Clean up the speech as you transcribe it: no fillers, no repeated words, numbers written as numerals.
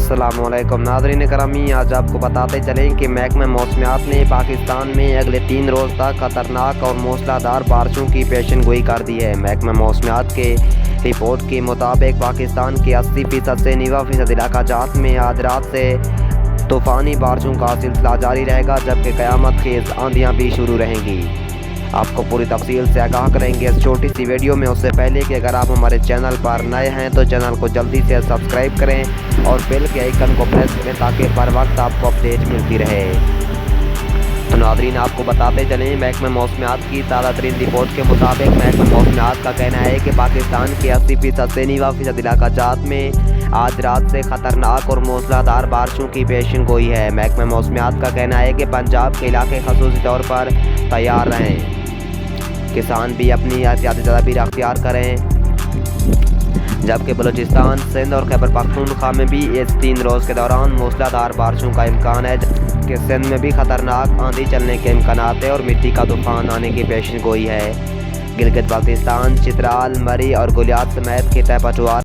अस्सलाम वालेकुम नाज़रीन करामी, आज आपको बताते चलें कि महकमा मौसमियात ने पाकिस्तान में अगले 3 रोज़ तक ख़तरनाक और मूसलाधार बारिशों की पेशन गोई कर दी है। महकमा मौसमियात के रिपोर्ट के मुताबिक पाकिस्तान के 80% से 90% इलाकाजात में आज रात से तूफ़ानी बारिशों का सिलसिला जारी रहेगा, जबकि क़यामत खेज़ आंधियाँ भी शुरू रहेंगी। आपको पूरी तफसील से आगाह करेंगे इस छोटी सी वीडियो में। उससे पहले कि अगर आप हमारे चैनल पर नए हैं तो चैनल को जल्दी से सब्सक्राइब करें और बेल के आइकन को प्रेस करें ताकि हर वक्त आपको अपडेट मिलती रहे। तो नाज़रीन, आपको बताते चलें, महकमा मौसमियात की ताज़ा तरीन रिपोर्ट के मुताबिक महकमा मौसमियात का कहना है कि पाकिस्तान के 80% से 90% इलाकाजात में आज रात से ख़तरनाक और मूसलाधार बारिशों की पेशन गोई है। महकमा मौसमियात का कहना है कि पंजाब के इलाके ख़ुसूसी तौर पर तैयार रहें, किसान भी अपनी एहतियाती तदाबीर अख्तियार करें, जबकि बलूचिस्तान, सिंध और खैबर पख्तूनख्वा में भी इस 3 रोज़ के दौरान मूसलाधार बारिशों का इम्कान है, कि सिंध में भी ख़तरनाक आंधी चलने के इम्कानात है और मिट्टी का तूफ़ान आने की पेशन गोई है। गिलगित बाल्तिस्तान, चित्राल, मरी और गुलियात समेत खिता पटवार